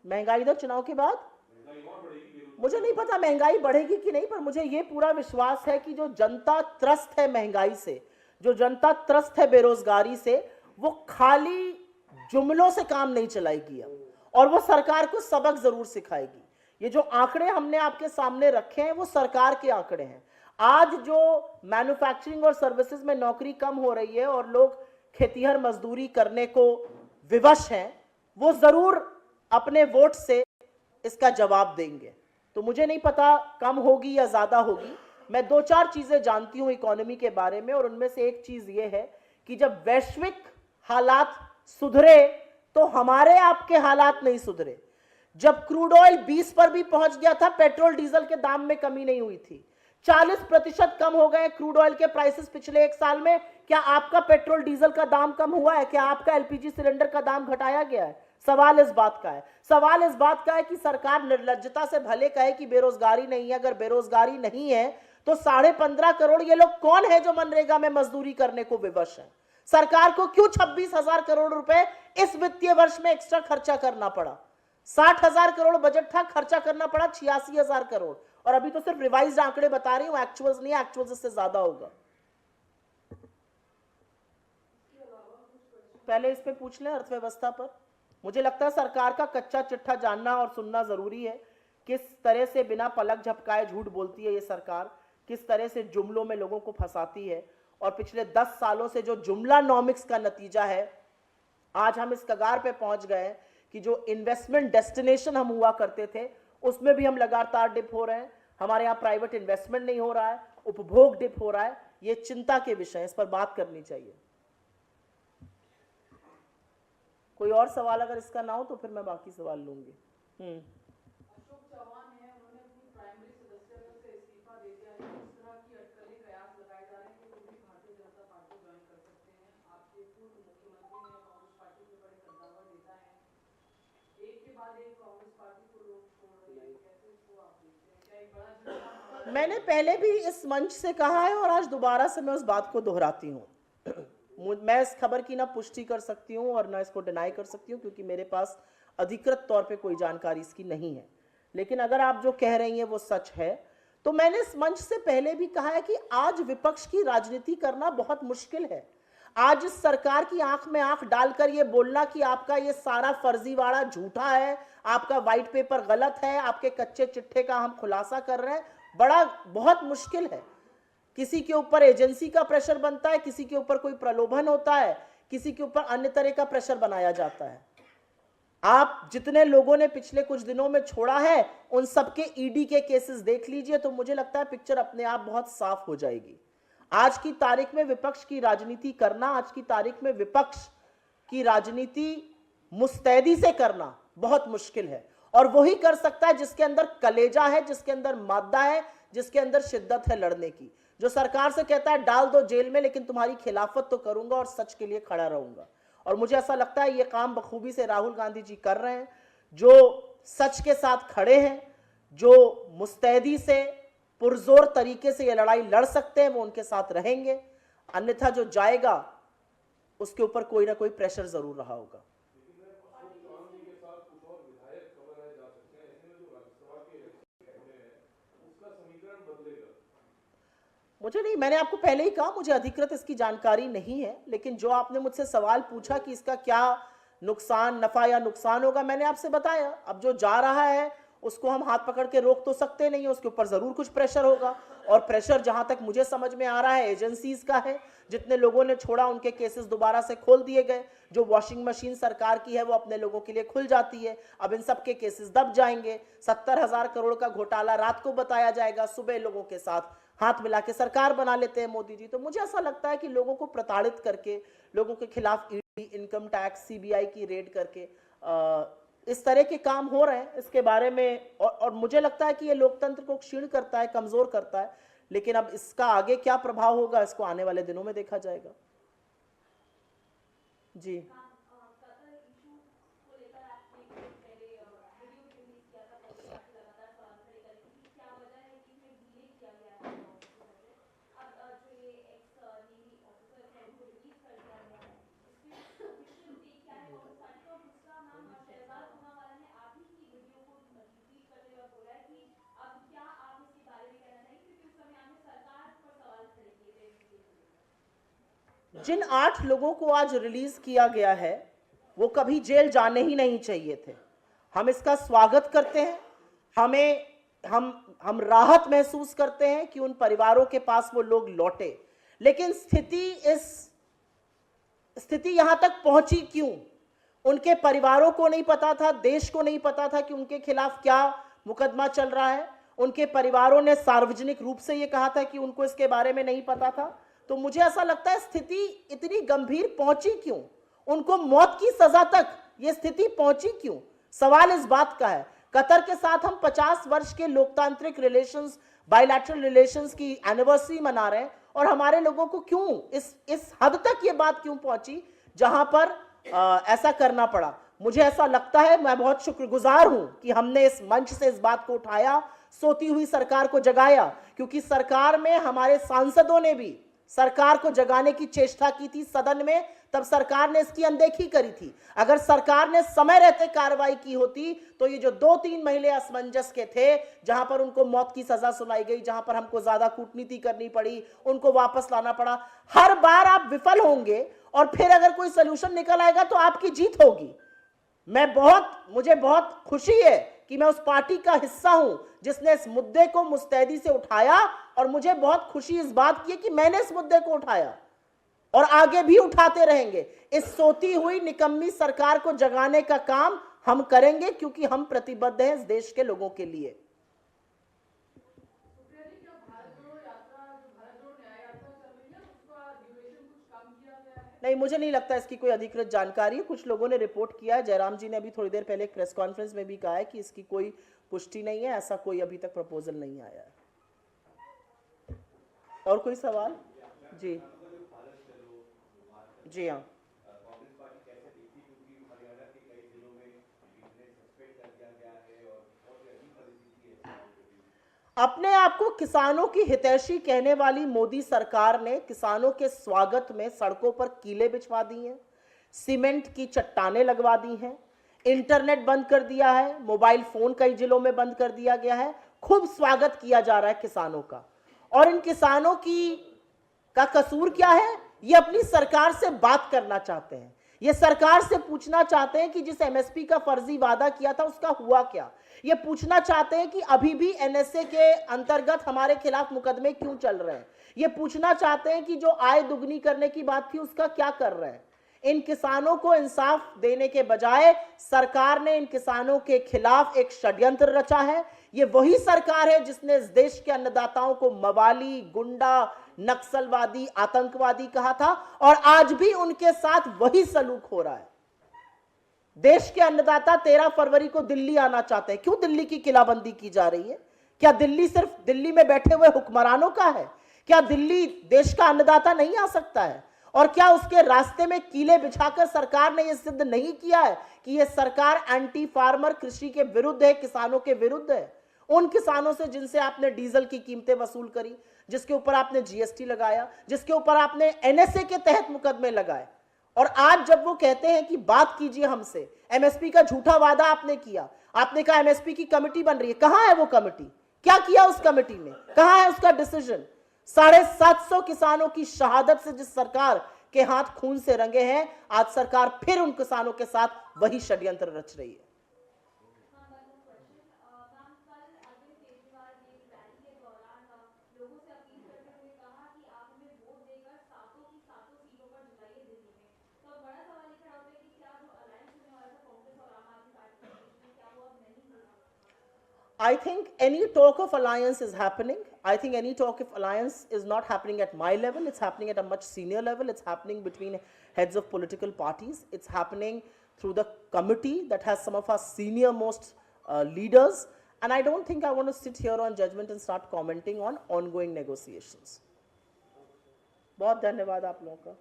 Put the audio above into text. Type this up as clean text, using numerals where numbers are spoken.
महंगाई दर चुनाव के बाद मुझे नहीं पता महंगाई बढ़ेगी कि नहीं, पर मुझे ये पूरा विश्वास है कि जो जनता त्रस्त है महंगाई से, जो जनता त्रस्त है बेरोजगारी से, वो खाली जुमलों से काम नहीं चलाएगी अब, और वो सरकार को सबक जरूर सिखाएगी। ये जो आंकड़े हमने आपके सामने रखे हैं वो सरकार के आंकड़े हैं। आज जो मैन्युफैक्चरिंग और सर्विसेज में नौकरी कम हो रही है और लोग खेतीहर मजदूरी करने को विवश हैं, वो जरूर अपने वोट से इसका जवाब देंगे। तो मुझे नहीं पता कम होगी या ज्यादा होगी। मैं दो चार चीजें जानती हूं इकोनॉमी के बारे में, और उनमें से एक चीज ये है कि जब वैश्विक हालात सुधरे तो हमारे आपके हालात नहीं सुधरे। जब क्रूड ऑयल 20 पर भी पहुंच गया था, पेट्रोल डीजल के दाम में कमी नहीं हुई थी। 40% कम हो गए क्रूड ऑयल के प्राइसेस पिछले एक साल में। क्या आपका पेट्रोल डीजल का दाम कम हुआ है? क्या आपका एलपीजी सिलेंडर का दाम घटाया गया है? सवाल इस बात का है। सवाल इस बात का है कि सरकार निर्लज्जता से भले कहे कि बेरोजगारी नहीं है। अगर बेरोजगारी नहीं है तो 15.5 करोड़ ये लोग कौन है जो मनरेगा में मजदूरी करने को विवश है? सरकार को क्यों 26,000 करोड़ रुपए इस वित्तीय वर्ष में एक्स्ट्रा खर्चा करना पड़ा? 60,000 करोड़ बजट था, खर्चा करना पड़ा 86,000 करोड़। और अभी तो सिर्फ रिवाइज्ड आंकड़े बता रही हूं, एक्चुअल्स नहीं, एक्चुअल्स इससे ज्यादा होगा। पहले इस पे पूछ लें अर्थव्यवस्था पर। मुझे लगता है सरकार का कच्चा चिट्ठा जानना और सुनना जरूरी है। किस तरह से बिना पलक झपकाए झूठ बोलती है ये सरकार, किस तरह से जुमलों में लोगों को फंसाती है, और पिछले 10 सालों से जो जुमला नॉमिक्स का नतीजा है, आज हम इस कगार पे पहुंच गए कि जो इन्वेस्टमेंट डेस्टिनेशन हम हुआ करते थे उसमें भी हम लगातार डिप हो रहे हैं। हमारे यहाँ प्राइवेट इन्वेस्टमेंट नहीं हो रहा है, उपभोग डिप हो रहा है। ये चिंता के विषय है, इस पर बात करनी चाहिए। कोई और सवाल अगर इसका ना हो तो फिर मैं बाकी सवाल लूंगी। अशोक चौहान है, उन्होंने अपनी प्राइमरी सदस्यता से इस्तीफा दे दिया है। इस तरह की अटकलें कयास लगाए जा रहे हैं कि वो भी भारतीय जनता पार्टी ज्वाइन कर सकते हैं। आपके पूर्व मुख्यमंत्री हैं, कांग्रेस पार्टी के बड़े कद्दावर नेता हैं, एक के बाद एक कांग्रेस पार्टी को लोग छोड़ रहे हैं, कैसे इसको आप देखते हैं? क्या एक बड़ा झटका? मैंने पहले भी इस मंच से कहा है और आज दोबारा से मैं उस बात को दोहराती हूँ। मैं इस खबर की ना पुष्टि कर सकती हूँ और ना इसको डिनाई कर सकती हूँ, क्योंकि मेरे पास अधिकृत तौर पे कोई जानकारी इसकी नहीं है। लेकिन अगर आप जो कह रही हैं वो सच है, तो मैंने इस मंच से पहले भी कहा है कि आज विपक्ष की राजनीति करना बहुत मुश्किल है। आज इस सरकार की आंख में आंख डालकर ये बोलना कि आपका ये सारा फर्जीवाड़ा झूठा है, आपका व्हाइट पेपर गलत है, आपके कच्चे चिट्ठे का हम खुलासा कर रहे हैं, बहुत मुश्किल है। किसी के ऊपर एजेंसी का प्रेशर बनता है, किसी के ऊपर कोई प्रलोभन होता है, किसी के ऊपर अन्य तरह का प्रेशर बनाया जाता है। आप जितने लोगों ने पिछले कुछ दिनों में छोड़ा है उन सबके ईडी के केसेस देख लीजिए, तो मुझे लगता है पिक्चर अपने आप बहुत साफ हो जाएगी। आज की तारीख में विपक्ष की राजनीति करना, आज की तारीख में विपक्ष की राजनीति मुस्तैदी से करना बहुत मुश्किल है। और वही कर सकता है जिसके अंदर कलेजा है, जिसके अंदर मादा है, जिसके अंदर शिद्दत है लड़ने की। जो सरकार से कहता है डाल दो जेल में, लेकिन तुम्हारी खिलाफत तो करूंगा और सच के लिए खड़ा रहूंगा। और मुझे ऐसा लगता है ये काम बखूबी से राहुल गांधी जी कर रहे हैं, जो सच के साथ खड़े हैं, जो मुस्तैदी से पुरजोर तरीके से ये लड़ाई लड़ सकते हैं, वो उनके साथ रहेंगे। अन्यथा जो जाएगा उसके ऊपर कोई ना कोई प्रेशर जरूर रहा होगा। मुझे नहीं, मैंने आपको पहले ही कहा मुझे अधिकृत इसकी जानकारी नहीं है, लेकिन जो आपने मुझसे सवाल पूछा कि इसका क्या नुकसान, नफा या नुकसान होगा, मैंने आपसे बताया। अब जो जा रहा है उसको हम हाथ पकड़ के रोक तो सकते नहीं है, उसके ऊपर जरूर कुछ प्रेशर होगा। और प्रेशर जहां तक मुझे समझ में आ रहा है एजेंसीज का है। जितने लोगों ने छोड़ा उनके केसेस दोबारा से खोल दिए गए। जो वॉशिंग मशीन सरकार की है वो अपने लोगों के लिए खुल जाती है, अब इन सब के केसेस दब जाएंगे। 70,000 करोड़ का घोटाला रात को बताया जाएगा, सुबह लोगों के साथ हाथ मिला के सरकार बना लेते हैं मोदी जी। तो मुझे ऐसा लगता है कि लोगों को प्रताड़ित करके, लोगों के खिलाफ ईडी, इनकम टैक्स, सीबीआई की रेड करके इस तरह के काम हो रहे हैं, इसके बारे में और मुझे लगता है कि ये लोकतंत्र को क्षीण करता है, कमजोर करता है। लेकिन अब इसका आगे क्या प्रभाव होगा इसको आने वाले दिनों में देखा जाएगा। जी जिन 8 लोगों को आज रिलीज किया गया है वो कभी जेल जाने ही नहीं चाहिए थे। हम इसका स्वागत करते हैं। हम राहत महसूस करते हैं कि उन परिवारों के पास वो लोग लौटे, लेकिन स्थिति यहां तक पहुंची क्यों? उनके परिवारों को नहीं पता था, देश को नहीं पता था कि उनके खिलाफ क्या मुकदमा चल रहा है। उनके परिवारों ने सार्वजनिक रूप से यह कहा था कि उनको इसके बारे में नहीं पता था। तो मुझे ऐसा लगता है स्थिति इतनी गंभीर पहुंची क्यों? उनको मौत की सजा तक यह स्थिति पहुंची क्यों? सवाल इस बात का है। कतर के साथ हम 50 वर्ष के लोकतांत्रिक रिलेशंस, बायलैटरल रिलेशंस की एनिवर्सरी मना रहे हैं, और हमारे लोगों को क्यों इस हद तक ये बात क्यों पहुंची जहां पर ऐसा करना पड़ा? मुझे ऐसा लगता है, मैं बहुत शुक्रगुजार हूं कि हमने इस मंच से इस बात को उठाया, सोती हुई सरकार को जगाया, क्योंकि सरकार में हमारे सांसदों ने भी सरकार को जगाने की चेष्टा की थी सदन में, तब सरकार ने इसकी अनदेखी करी थी। अगर सरकार ने समय रहते कार्रवाई की होती तो ये जो 2-3 महीने असमंजस के थे, जहां पर उनको मौत की सजा सुनाई गई, जहां पर हमको ज्यादा कूटनीति करनी पड़ी, उनको वापस लाना पड़ा, हर बार आप विफल होंगे और फिर अगर कोई सोल्यूशन निकल आएगा तो आपकी जीत होगी। मुझे बहुत खुशी है कि मैं उस पार्टी का हिस्सा हूं जिसने इस मुद्दे को मुस्तैदी से उठाया, और मुझे बहुत खुशी इस बात की है कि मैंने इस मुद्दे को उठाया और आगे भी उठाते रहेंगे। इस सोती हुई निकम्मी सरकार को जगाने का काम हम करेंगे, क्योंकि हम प्रतिबद्ध हैं इस देश के लोगों के लिए। सुप्रिया जी, क्या भारत जोड़ो यात्रा, जो भारत जोड़ो न्याय यात्रा चल रही है, उसका ड्यूरेशन कुछ कम किया गया है? नहीं, मुझे नहीं लगता इसकी कोई अधिकृत जानकारी है। कुछ लोगों ने रिपोर्ट किया है, जयराम जी ने अभी थोड़ी देर पहले एक प्रेस कॉन्फ्रेंस में भी कहा है कि इसकी कोई पुष्टि नहीं है, ऐसा कोई अभी तक प्रपोजल नहीं आया है। और कोई सवाल? जी जी हाँ। अपने आप को किसानों की हितैषी कहने वाली मोदी सरकार ने किसानों के स्वागत में सड़कों पर कीले बिछवा दी हैं, सीमेंट की चट्टानें लगवा दी हैं, इंटरनेट बंद कर दिया है, मोबाइल फोन कई जिलों में बंद कर दिया गया है। खूब स्वागत किया जा रहा है किसानों का, और इन किसानों का कसूर क्या है? ये अपनी सरकार से बात करना चाहते हैं, ये सरकार से पूछना चाहते हैं कि जिस एमएसपी का फर्जी वादा किया था उसका हुआ क्या। ये पूछना चाहते हैं कि अभी भी एनएसए के अंतर्गत हमारे खिलाफ मुकदमे क्यों चल रहे हैं। ये पूछना चाहते हैं कि जो आय दुगनी करने की बात थी उसका क्या कर रहे हैं। इन किसानों को इंसाफ देने के बजाय सरकार ने इन किसानों के खिलाफ एक षड्यंत्र रचा है। ये वही सरकार है जिसने इस देश के अन्नदाताओं को मवाली, गुंडा, नक्सलवादी, आतंकवादी कहा था, और आज भी उनके साथ वही सलूक हो रहा है। देश के अन्नदाता 13 फरवरी को दिल्ली आना चाहते हैं। क्यों दिल्ली की किलाबंदी की जा रही है? क्या दिल्ली सिर्फ दिल्ली में बैठे हुए हुक्मरानों का है? क्या दिल्ली देश का अन्नदाता नहीं आ सकता है? और क्या उसके रास्ते में कीले बिछाकर सरकार ने यह सिद्ध नहीं किया है कि यह सरकार एंटी फार्मर, कृषि के विरुद्ध है, किसानों के विरुद्ध है? उन किसानों से जिनसे आपने डीजल की कीमतें वसूल करी, जिसके ऊपर आपने जीएसटी लगाया, जिसके ऊपर आपने एनएसए के तहत मुकदमे लगाए, और आज जब वो कहते हैं कि बात कीजिए हमसे, एमएसपी का झूठा वादा आपने किया, आपने कहा एमएसपी की कमेटी बन रही है, कहां है वो कमेटी? क्या किया उस कमेटी में? कहां है उसका डिसीजन? 750 किसानों की शहादत से जिस सरकार के हाथ खून से रंगे हैं, आज सरकार फिर उन किसानों के साथ वही षड्यंत्र रच रही है। I think any talk of alliance is happening. I think any talk of alliance is not happening at my level. It's happening at a much senior level. It's happening between heads of political parties. It's happening through the committee that has some of our senior most leaders. And I don't think I want to sit here on judgment and start commenting on ongoing negotiations. बहुत धन्यवाद आप लोगों का।